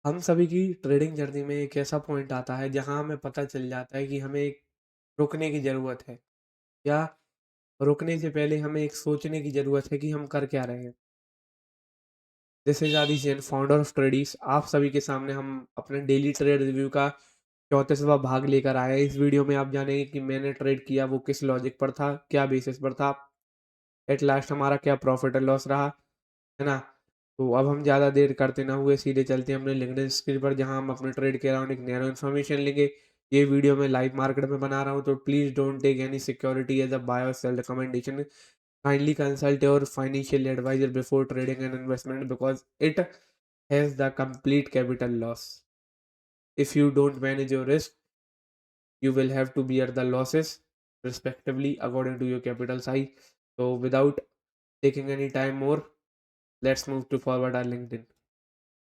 हम सभी की ट्रेडिंग जर्नी में एक ऐसा पॉइंट आता है जहां हमें पता चल जाता है कि हमें एक रुकने की ज़रूरत है या रुकने से पहले हमें एक सोचने की ज़रूरत है कि हम कर क्या रहे हैं। दिस इज आदि जैन, फाउंडर ऑफ ट्रेडिस। आप सभी के सामने हम अपने डेली ट्रेड रिव्यू का 34वां भाग लेकर आए हैं। इस वीडियो में आप जानेंगे कि मैंने ट्रेड किया वो किस लॉजिक पर था, क्या बेसिस पर था, एट लास्ट हमारा क्या प्रॉफिट और लॉस रहा, है ना? तो अब हम ज़्यादा देर करते ना हुए सीधे चलते हैं अपने लिंक्डइन स्क्रीन पर, जहां हम अपने ट्रेड के अराउंड एक नैरो इन्फॉर्मेशन लेंगे। ये वीडियो मैं लाइव मार्केट में बना रहा हूं, तो please don't take any security as a buy और sell recommendation. Kindly consult your financial adviser before trading and investment because it has the complete capital loss. If you don't manage your risk, you will have to bear the losses respectively according to your capital size. So without taking any time more, let's move to forward our LinkedIn.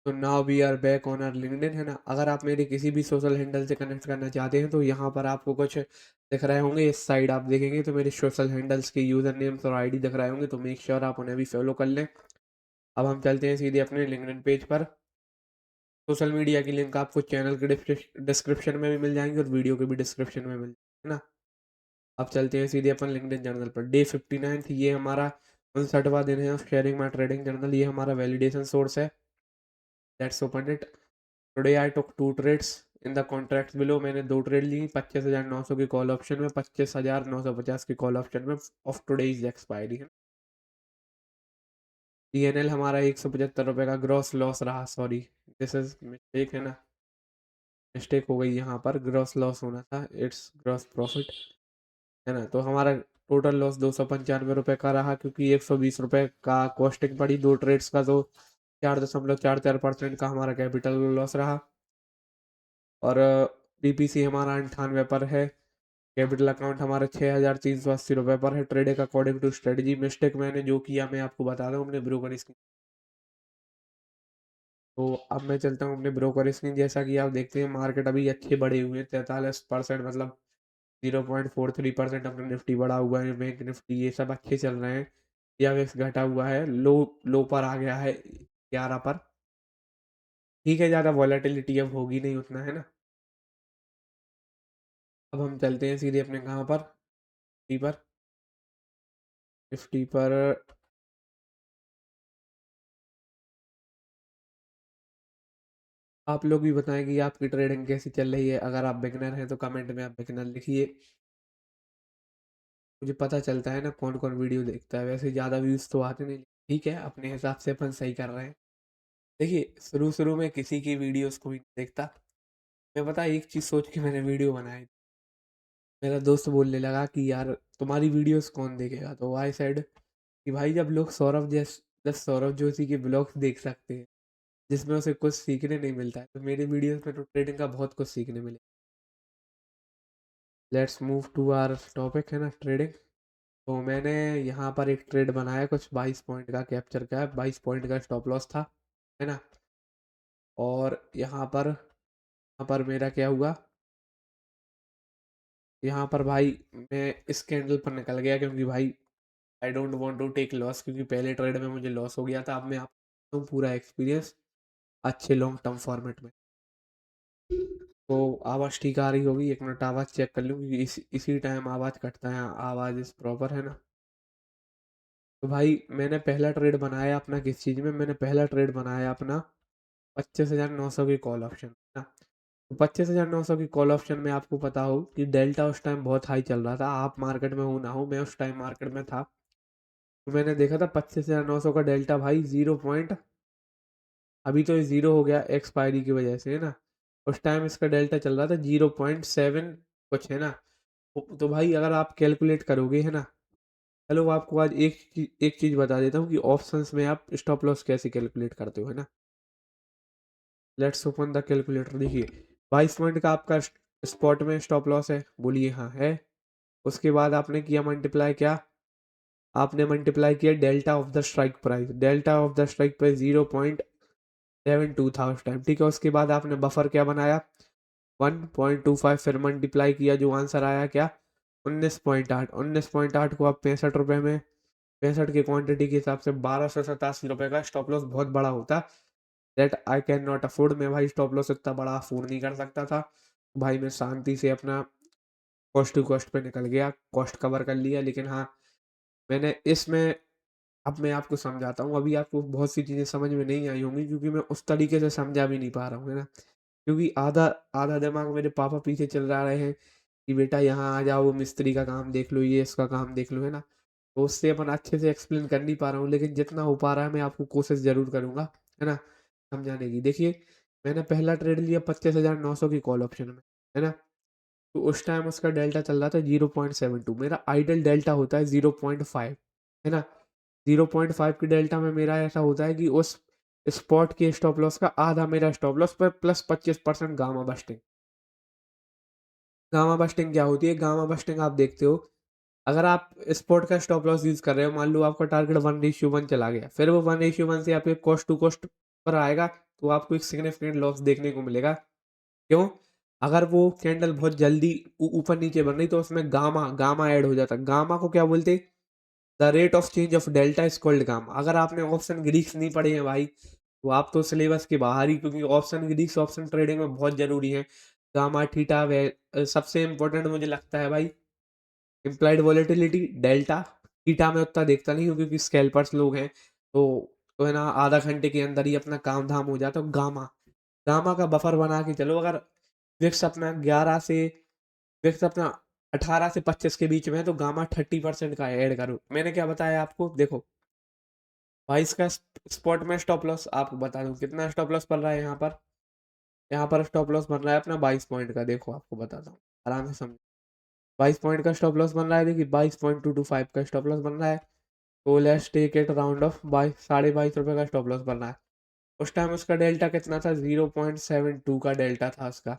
तो now we are back on our LinkedIn, है ना? अगर आप मेरे किसी भी social handle से connect करना चाहते हैं तो यहाँ पर आपको कुछ दिख रहे होंगे। इस साइड आप देखेंगे तो मेरे सोशल हैंडल्स के यूज़र नेम्स और आईडी दिख रहे होंगे, तो मेक श्योर आप उन्हें भी फॉलो कर लें। अब हम चलते हैं सीधे अपने लिंक्डइन पेज पर। सोशल मीडिया की लिंक आपको चैनल के डिस्क्रिप्शन में भी मिल जाएंगे और वीडियो के भी डिस्क्रिप्शन में मिल जाएंगे, है ना? अब चलते हैं सीधे अपन लिंक्डइन जर्नल पर। डे 59, ये हमारा 59वां दिन है of sharing my trading journal. ये हमारा वैलिडेशन सोर्स है। Let's open it. Today I took 2 trades in the contracts below. मैंने 2 ट्रेड ली 25,900 की कॉल ऑप्शन में, 25,950 की कॉल ऑप्शन में ऑफ टुडे इज एक्सपायरी है। DNL हमारा 175 रुपये का ग्रॉस लॉस रहा। सॉरी, दिस इज मिस्टेक, है ना? मिस्टेक हो गई, यहाँ पर ग्रॉस लॉस होना था, इट्स ग्रॉस प्रॉफिट, है ना? तो हमारा टोटल लॉस 295 रुपये का रहा, क्योंकि 120 रुपये का कॉस्टिंग पड़ी 2 ट्रेड्स का, तो 4.44% का हमारा कैपिटल लॉस रहा। और DPC हमारा 98 पर है। कैपिटल अकाउंट हमारा 6,380 रुपये पर है। Trading according to strategy. Mistake मैंने जो किया मैं आपको बता दूँ अपने ब्रोकर स्क्रीन। तो अब मैं चलता हूँ अपने ब्रोकर स्क्रीन। जैसा कि आप देखते हैं मार्केट अभी अच्छे बढ़े हुए हैं, 43%, मतलब 0.43% अपना निफ्टी बढ़ा हुआ है, बैंक निफ्टी ये सब अच्छे चल रहे हैं। या वेक्स घटा हुआ है, लो लो पर आ गया है 11 पर। ठीक है, ज़्यादा वॉलेटिलिटी अब होगी नहीं उतना, है ना? अब हम चलते हैं सीधे अपने कहाँ पर, निफ्टी पर। निफ्टी पर आप लोग भी बताएं कि आपकी ट्रेडिंग कैसी चल रही है। अगर आप बिगिनर हैं तो कमेंट में आप बिगिनर लिखिए। मुझे पता चलता है ना कौन कौन वीडियो देखता है। वैसे ज़्यादा व्यूज़ तो आते नहीं, ठीक है, अपने हिसाब से अपन सही कर रहे हैं। देखिए, शुरू शुरू में किसी की वीडियोस कोई नहीं देखता। मैं पता है एक चीज़ सोच के मैंने वीडियो बनाई। मेरा दोस्त बोलने लगा कि यार तुम्हारी वीडियोस कौन देखेगा, तो आई सेड कि भाई जब लोग सौरभ जोशी के ब्लॉग्स देख सकते हैं जिसमें उसे कुछ सीखने नहीं मिलता है, तो मेरे वीडियोस में तो ट्रेडिंग का बहुत कुछ सीखने मिले। Let's move to our topic, है ना, ट्रेडिंग। तो मैंने यहाँ पर एक ट्रेड बनाया, कुछ 22 पॉइंट का कैप्चर का है, 22 पॉइंट का स्टॉप लॉस था, है ना? और यहाँ पर मेरा क्या हुआ, यहाँ पर भाई मैं इस कैंडल पर निकल गया, क्योंकि भाई I don't want to take loss, क्योंकि पहले ट्रेड में मुझे लॉस हो गया था। अब मैं आपको पूरा एक्सपीरियंस अच्छे लॉन्ग टर्म फॉर्मेट में। तो आवाज़ ठीक आ रही होगी, एक मिनट आवाज़ चेक कर लूँ, क्योंकि इसी टाइम आवाज़ कटता है। आवाज़ इस प्रॉपर, है ना? तो भाई मैंने पहला ट्रेड बनाया अपना, किस चीज़ में मैंने पहला ट्रेड बनाया अपना, 25,900 की कॉल ऑप्शन, है ना? तो 25,900 की कॉल ऑप्शन में आपको पता हो कि डेल्टा उस टाइम बहुत हाई चल रहा था। आप मार्केट में हो ना हो, मैं उस टाइम मार्केट में था। तो मैंने देखा था 25,900 का डेल्टा भाई 0 पॉइंट, अभी तो ये 0 हो गया एक्सपायरी की वजह से, है ना? उस टाइम इसका डेल्टा चल रहा था 0.7 कुछ, है ना? तो भाई अगर आप कैलकुलेट करोगे, है ना? चलो आपको आज एक चीज़ बता देता हूँ कि ऑप्शंस में आप स्टॉप लॉस कैसे कैलकुलेट करते हो, है ना? Let's open the calculator. देखिए, 22 पॉइंट का आपका स्पॉट में स्टॉप लॉस है, बोलिए हाँ है। उसके बाद आपने किया मल्टीप्लाई, क्या आपने मल्टीप्लाई किया, delta of the strike price. Delta of the strike price 0.72 था उस टाइम, ठीक है? उसके बाद आपने बफर क्या बनाया, 1.25, फिर मल्टीप्लाई किया, जो आंसर आया क्या, 19.8। 19.8 को आप 65 रुपये में, 65 की क्वांटिटी के हिसाब से 1287 रुपये का स्टॉप लॉस बहुत बड़ा होता। That I can not afford. मैं भाई स्टॉप लॉस इतना बड़ा अफोर्ड नहीं कर सकता था। भाई मैं शांति से अपना कॉस्ट टू कॉस्ट पे निकल गया, कॉस्ट कवर कर लिया। लेकिन हाँ, मैंने इसमें अब मैं आपको समझाता हूँ, अभी आपको बहुत सी चीज़ें समझ में नहीं आई होंगी क्योंकि मैं उस तरीके से समझा भी नहीं पा रहा हूँ, है ना? क्योंकि आधा आधा दिमाग मेरे पापा पीछे चल रहा रहे हैं कि बेटा यहाँ आ जाओ, मिस्त्री का काम देख लो, ये इसका काम देख लो, है ना? तो उससे अपन अच्छे से एक्सप्लेन कर नहीं पा रहा हूँ, लेकिन जितना हो पा रहा है मैं आपको कोशिश ज़रूर करूँगा, है ना? समझाने की। देखिए, मैंने पहला ट्रेड लिया 25,900 की कॉल ऑप्शन में, है ना? तो उस टाइम उसका डेल्टा चल रहा था 0.72, मेरा आइडियल डेल्टा होता है 0.5, है ना? 0.5 की डेल्टा में मेरा ऐसा होता है कि उस स्पॉट के स्टॉप लॉस का आधा मेरा स्टॉप लॉस पर plus 25% gamma busting. Gamma busting क्या होती है? गामा बस्टिंग आप देखते हो, अगर आप स्पॉट का स्टॉप लॉस यूज़ कर रहे हो, मान लो आपका टारगेट 1:1 चला गया, फिर वो 1:1 से आपके कॉस्ट टू कॉस्ट पर आएगा, तो आपको एक सिग्निफिकेंट लॉस देखने को मिलेगा। क्यों? अगर वो कैंडल बहुत जल्दी ऊपर नीचे बन रही तो उसमें गामा गामा ऐड हो जाता है। गामा को क्या बोलते हैं? The rate of change of delta is called gamma. अगर आपने ऑप्शन ग्रीक्स नहीं पढ़े हैं भाई, तो आप तो सिलेबस के बाहर ही, क्योंकि ऑप्शन ग्रीक्स ऑप्शन ट्रेडिंग में बहुत ज़रूरी है। गामा, थीटा, सबसे इम्पोर्टेंट मुझे लगता है भाई इम्प्लाइड वॉलेटिलिटी, डेल्टा। थीटा में उतना देखता नहीं हूँ क्योंकि स्कैल्पर्स लोग हैं, तो है ना, आधा घंटे के अंदर ही अपना काम धाम हो जाता है। गामा, गामा का बफर बना के चलो। अगर विक्स अपना 11 से विक्स अपना 18 से 25 के बीच में है तो गामा 30% का ऐड करो। मैंने क्या बताया आपको? देखो, 22 का स्पॉट में स्टॉप लॉस आपको बता दूं कितना स्टॉप लॉस पड़ रहा है। यहाँ पर स्टॉप लॉस बन रहा है अपना 22 पॉइंट का। देखो आपको बताता हूँ, आराम से समझो। 22 पॉइंट का स्टॉप लॉस बन रहा है, देखिए 22.225 का स्टॉप लॉस बन रहा है। तो let's take it round off 22.5 रुपये का स्टॉप लॉस बन रहा है। उस टाइम उसका डेल्टा कितना था? 0.72 का डेल्टा था उसका।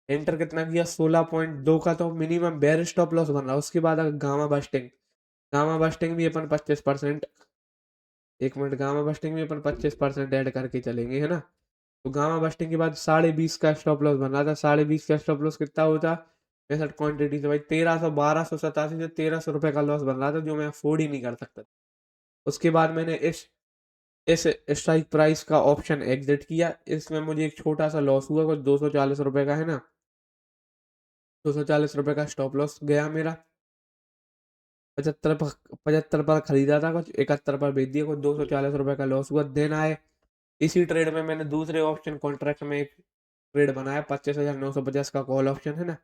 एंटर कितना किया? 16.2 का। तो मिनिमम बेयर स्टॉप लॉस बन रहा है। उसके बाद अगर गामा बस्टिंग भी अपन 25%, एक मिनट, गामा बस्टिंग भी अपन 25% ऐड करके चलेंगे, है ना? तो गामा बस्टिंग के बाद 20.5 का स्टॉप लॉस बन रहा था। 20.5 का स्टॉप लॉस कितना होता? 65 क्वांटिटी से भाई 1300, 1287 से 1300 रुपये का लॉस बन रहा था, जो मैं अफोर्ड ही नहीं कर सकता। उसके बाद मैंने इस स्ट्राइक प्राइस का ऑप्शन एग्जिट किया। इसमें मुझे एक छोटा सा लॉस हुआ, कुछ 240 रुपये का, है ना? 240 रुपये का स्टॉप लॉस गया मेरा। 75 पर खरीदा था, कुछ 71 पर बेच दिया, कुछ 240 रुपये का लॉस हुआ। देन आए इसी ट्रेड में मैंने दूसरे ऑप्शन कॉन्ट्रैक्ट में एक ट्रेड बनाया, 25,950 का कॉल ऑप्शन, है ना?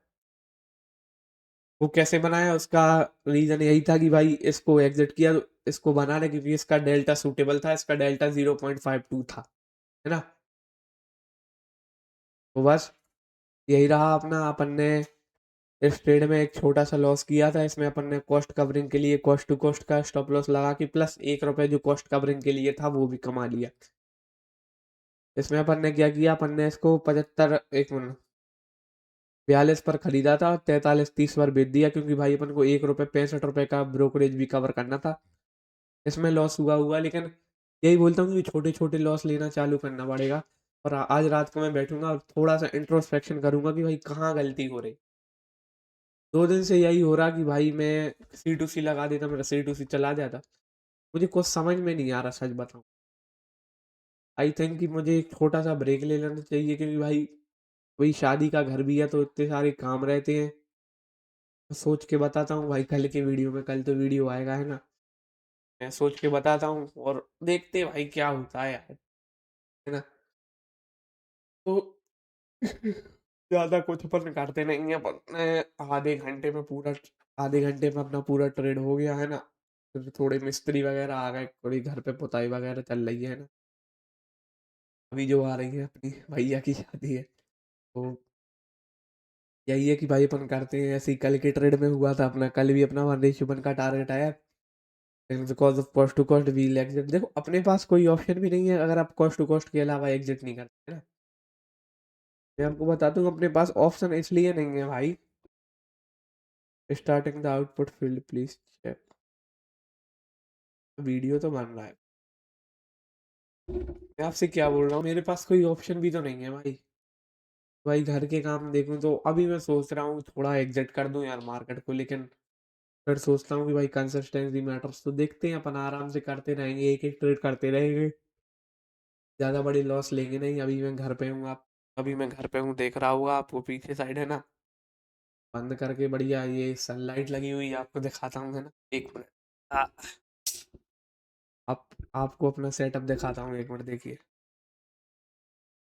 वो कैसे बनाया? उसका रीजन यही था कि भाई इसको एग्जिट किया तो इसको बनाने, क्योंकि इसका डेल्टा सूटेबल था, इसका डेल्टा 0.52 था, है ना? तो बस यही रहा अपना। अपन ने इस ट्रेड में एक छोटा सा लॉस किया था। इसमें अपन ने कॉस्ट कवरिंग के लिए कॉस्ट टू कॉस्ट का स्टॉप लॉस लगा के प्लस 1 रुपये जो कॉस्ट कवरिंग के लिए था वो भी कमा लिया। इसमें अपन ने क्या किया? अपन ने इसको 75, एक मिनट, 42 पर खरीदा था, 43-30 पर बेच दिया, क्योंकि भाई अपन को 1 रुपये 65 रुपये का ब्रोकरेज भी कवर करना था। इसमें लॉस हुआ लेकिन यही बोलता हूँ कि छोटे छोटे लॉस लेना चालू करना पड़ेगा। और आज रात को मैं बैठूंगा और थोड़ा सा इंट्रोस्पेक्शन करूंगा कि भाई कहाँ गलती हो रही। 2 दिन से यही हो रहा कि भाई मैं C2C लगा देता, मेरा C2C चला जाता। मुझे कुछ समझ में नहीं आ रहा, सच बताऊं। आई थिंक कि मुझे एक छोटा सा ब्रेक ले लेना चाहिए, क्योंकि भाई वही शादी का घर भी है तो इतने सारे काम रहते हैं। सोच के बताता हूँ भाई, कल के वीडियो में, कल तो वीडियो आएगा, है ना? मैं सोच के बताता हूँ और देखते हैं भाई क्या होता है यार, है ना? तो ज़्यादा कुछ अपन करते नहीं है। अपन आधे घंटे में पूरा आधे घंटे में अपना पूरा ट्रेड हो गया, है ना? फिर थोड़े मिस्त्री वगैरह आ गए, थोड़ी घर पे पुताई वगैरह चल रही है ना? अभी जो आ रही है अपनी भैया की शादी है, तो यही है कि भाई अपन करते हैं ऐसे ही। कल के ट्रेड में हुआ था अपना, कल भी अपना 1:1 का टारगेट आया, लेकिन because of cost to cost we'll exit. देखो, अपने पास कोई ऑप्शन भी नहीं है अगर आप कॉस्ट टू कॉस्ट के अलावा एग्जिट नहीं करते, है ना? मैं आपको बताता हूँ, अपने पास ऑप्शन इसलिए नहीं है भाई। Starting the output field please check. Video तो बन रहा है। मैं आपसे क्या बोल रहा हूँ, मेरे पास कोई ऑप्शन भी तो नहीं है भाई। भाई घर के काम देखूं तो अभी मैं सोच रहा हूँ थोड़ा एग्जिट कर दूं यार मार्केट को, लेकिन फिर सोचता हूँ कि भाई कंसिस्टेंसी मैटर्स। तो देखते हैं, अपन आराम से करते रहेंगे, एक एक ट्रेड करते रहेंगे। ज़्यादा बड़ी लॉस लेंगे नहीं। अभी मैं घर पे हूँ, आप अभी मैं घर पे हूँ, देख रहा होगा आपको पीछे साइड है ना, बंद करके बढ़िया ये सनलाइट लगी हुई है, आपको दिखाता हूँ, है ना, 1 मिनट। आ, आप आपको अपना सेटअप दिखाता हूँ, 1 मिनट देखिए।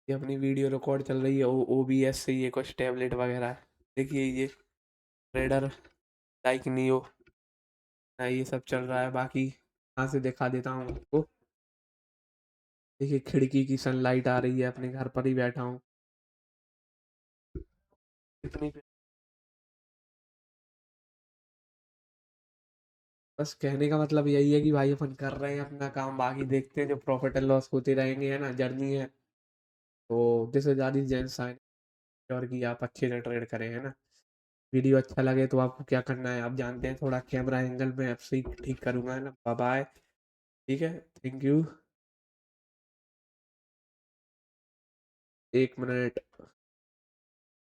ये अपनी वीडियो रिकॉर्ड चल रही है ओबीएस से, ये कुछ टैबलेट वगैरह है। देखिए ये रेडर लाइक नियो, ये सब चल रहा है। बाकी यहाँ से दिखा देता हूँ आपको। देखिए खिड़की की सनलाइट आ रही है, अपने घर पर ही बैठा हूँ। इतनी बस कहने का मतलब यही है कि भाई अपन कर रहे हैं अपना काम, बाकी देखते हैं, जो प्रॉफिट एंड लॉस होते रहेंगे, है ना, जर्नी है। तो दिस इज आदि जैन साइन, और कि आप अच्छे से ट्रेड करें, है ना। वीडियो अच्छा लगे तो आपको क्या करना है आप जानते हैं, थोड़ा कैमरा एंगल में आपसे ही ठीक करूंगा, है ना। Bye bye. ठीक है, थैंक यू। 1 मिनट।